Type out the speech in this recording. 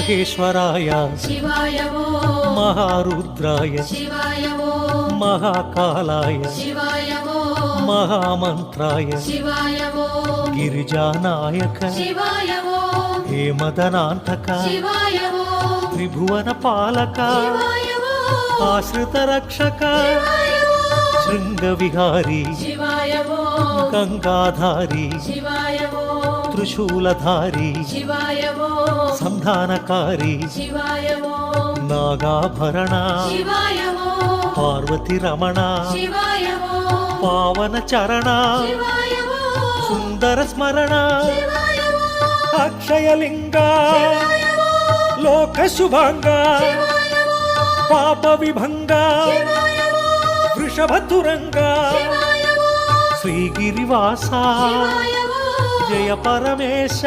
మహేశ్వరాయ శివాయ మహారుద్రాయ శివాయ మహాకాలాయ శివాయ మహామంత్రాయ శివాయ గిరిజానాయక శివాయ హేమదనాంతక శివాయ త్రిభువన పాలక ఆశ్రిత రక్షక శృంగవిహారీ శివాయ గంగాధారి శివాయ త్రిశూలధారి శివాయ సంధానకారి శివాయ నాగాభరణ శివాయ పార్వతి రమణ శివాయ పావన చరణ శివాయ సుందర స్మరణ అక్షయలింగ లోక శుభంగ పాప విభంగ వృషభతురంగ శ్రీగిరివాస జయ పరమేశ